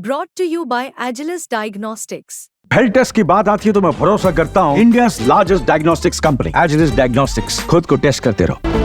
Brought to you by Agilus Diagnostics. Health test की बात आती है तो मैं भरोसा करता हूँ India largest diagnostics company Agilus diagnostics. खुद को टेस्ट करते रहो।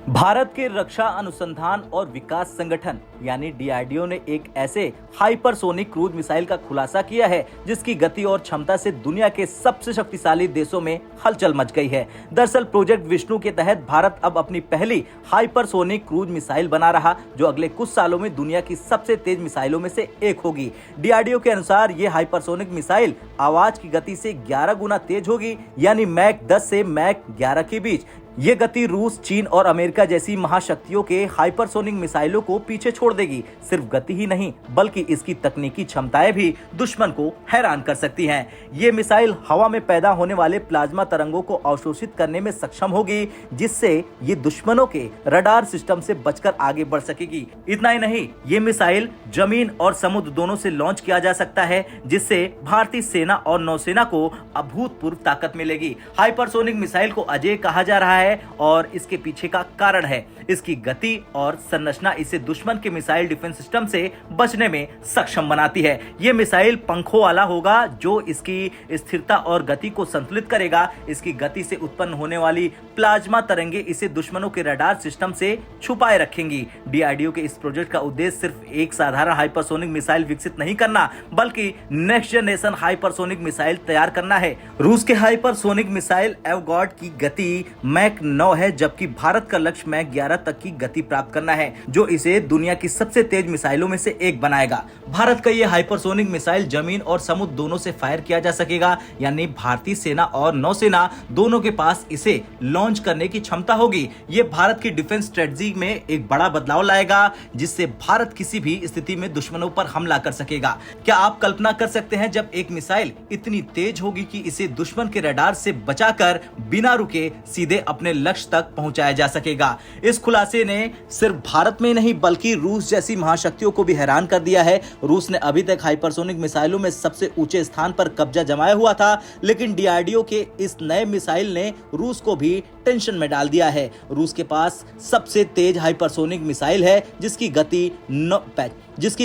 भारत के रक्षा अनुसंधान और विकास संगठन यानी डीआरडीओ ने एक ऐसे हाइपरसोनिक क्रूज मिसाइल का खुलासा किया है जिसकी गति और क्षमता से दुनिया के सबसे शक्तिशाली देशों में हलचल मच गई है। दरअसल प्रोजेक्ट विष्णु के तहत भारत अब अपनी पहली हाइपरसोनिक क्रूज मिसाइल बना रहा जो अगले कुछ सालों में दुनिया की सबसे तेज मिसाइलों में से एक होगी। डीआरडीओ के अनुसार ये हाइपरसोनिक मिसाइल आवाज की गति से 11 गुना तेज होगी, यानी मैक 10 से मैक 11 के बीच। ये गति रूस, चीन और अमेरिका जैसी महाशक्तियों के हाइपरसोनिक मिसाइलों को पीछे छोड़ देगी। सिर्फ गति ही नहीं बल्कि इसकी तकनीकी क्षमताएं भी दुश्मन को हैरान कर सकती हैं। ये मिसाइल हवा में पैदा होने वाले प्लाज्मा तरंगों को अवशोषित करने में सक्षम होगी, जिससे ये दुश्मनों के रडार सिस्टम से बचकर आगे बढ़ सकेगी। इतना ही नहीं, ये मिसाइल जमीन और समुद्र दोनों से लॉन्च किया जा सकता है, जिससे भारतीय सेना और नौसेना को अभूतपूर्व ताकत मिलेगी। हाइपरसोनिक मिसाइल को अजेय कहा जा रहा है और इसके पीछे का कारण है इसकी गति और संरचना इसे दुश्मन के मिसाइल डिफेंस सिस्टम से बचने में सक्षम बनाती है। यह मिसाइल पंखों वाला होगा जो इसकी स्थिरता और गति को संतुलित करेगा। इसकी गति से उत्पन्न होने वाली प्लाज्मा तरंगे इसे दुश्मनों के रडार सिस्टम से छुपाए रखेंगी। डीआरडीओ के इस प्रोजेक्ट का उद्देश्य सिर्फ एक साधारण हाइपरसोनिक मिसाइल विकसित नहीं करना बल्कि नेक्स्ट जनरेशन हाइपरसोनिक मिसाइल तैयार करना है। रूस के हाइपरसोनिक मिसाइल एवगॉर्ड की गति मैक 9 है, जबकि भारत का लक्ष्य मैक 11 तक की गति प्राप्त करना है, जो इसे दुनिया की सबसे तेज मिसाइलों में से एक बनाएगा। भारत का यह हाइपरसोनिक मिसाइल जमीन और समुद्र दोनों से फायर किया जा सकेगा, यानी भारतीय सेना और नौसेना दोनों के पास इसे लॉन्च करने की क्षमता होगी। यह भारत की डिफेंस स्ट्रेटजी में एक बड़ा बदलाव लाएगा, जिससे भारत किसी भी स्थिति में दुश्मनों पर हमला कर सकेगा। क्या आप कल्पना कर सकते हैं जब एक मिसाइल इतनी तेज होगी कि इसे दुश्मन के रडार से बचाकर बिना रुके सीधे अपने लक्ष्य तक पहुंचाया जा सकेगा। इस खुलासे ने सिर्फ भारत में नहीं बल्कि रूस जैसी महाशक्तियों को भी हैरान कर दिया है। रूस ने अभी तक हाइपरसोनिक मिसाइलों में सबसे ऊंचे स्थान पर कब्जा जमाया हुआ था, लेकिन डीआरडीओ के इस नए मिसाइल ने रूस को भी टेंशन में डाल दिया है। रूस के पास सबसे तेज हाइपरसोनिक मिसाइल है जिसकी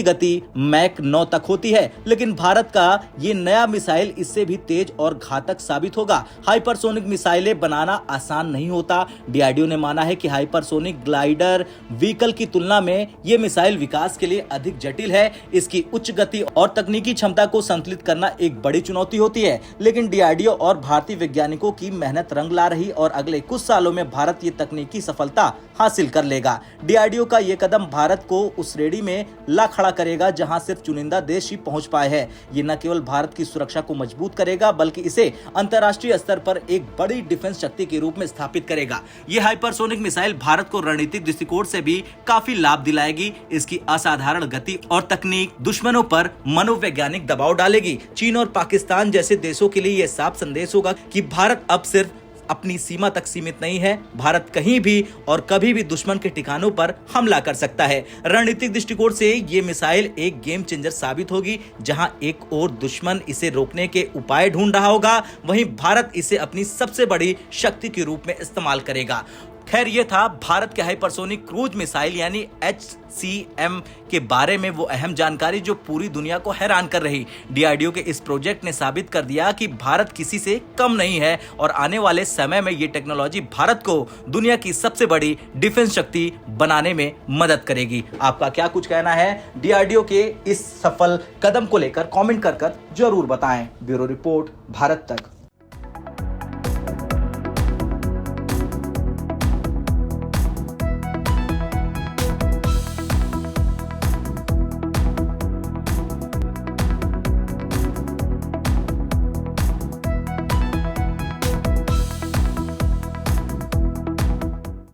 गति मैक 9 तक होती है, लेकिन भारत का ये नया मिसाइल इससे भी तेज और घातक साबित होगा। हाइपरसोनिक मिसाइलें बनाना आसान नहीं होता। डीआरडीओ ने माना है कि हाइपरसोनिक ग्लाइडर व्हीकल की तुलना में ये मिसाइल विकास के लिए अधिक जटिल है। इसकी उच्च गति और तकनीकी क्षमता को संतुलित करना एक बड़ी चुनौती होती है, लेकिन डीआरडीओ और भारतीय वैज्ञानिकों की मेहनत रंग ला रही और अगले कुछ सालों में भारत ये तकनीकी सफलता हासिल कर लेगा। डीआरडीओ का ये कदम भारत को उस श्रेणी में ला खड़ा करेगा जहां सिर्फ चुनिंदा देश ही पहुंच पाए हैं। ये न केवल भारत की सुरक्षा को मजबूत करेगा बल्कि इसे अंतर्राष्ट्रीय स्तर पर एक बड़ी डिफेंस शक्ति के रूप में स्थापित करेगा। ये हाइपरसोनिक मिसाइल भारत को रणनीतिक दृष्टिकोण से भी काफी लाभ दिलाएगी। इसकी असाधारण गति और तकनीक दुश्मनों पर मनोवैज्ञानिक दबाव डालेगी। चीन और पाकिस्तान जैसे देशों के लिए यह साफ संदेश होगा कि भारत अब सिर्फ अपनी सीमा तक सीमित नहीं है। भारत कहीं भी और कभी भी दुश्मन के ठिकानों पर हमला कर सकता है। रणनीतिक दृष्टिकोण से ये मिसाइल एक गेम चेंजर साबित होगी। जहां एक ओर दुश्मन इसे रोकने के उपाय ढूंढ रहा होगा, वहीं भारत इसे अपनी सबसे बड़ी शक्ति के रूप में इस्तेमाल करेगा। खैर, ये था भारत के हाइपरसोनिक क्रूज मिसाइल यानी HCM के बारे में वो अहम जानकारी जो पूरी दुनिया को हैरान कर रही। डीआरडीओ के इस प्रोजेक्ट ने साबित कर दिया कि भारत किसी से कम नहीं है और आने वाले समय में ये टेक्नोलॉजी भारत को दुनिया की सबसे बड़ी डिफेंस शक्ति बनाने में मदद करेगी। आपका क्या कुछ कहना है डीआरडीओ के इस सफल कदम को लेकर? कमेंट कर जरूर बताएं। ब्यूरो रिपोर्ट, भारत तक।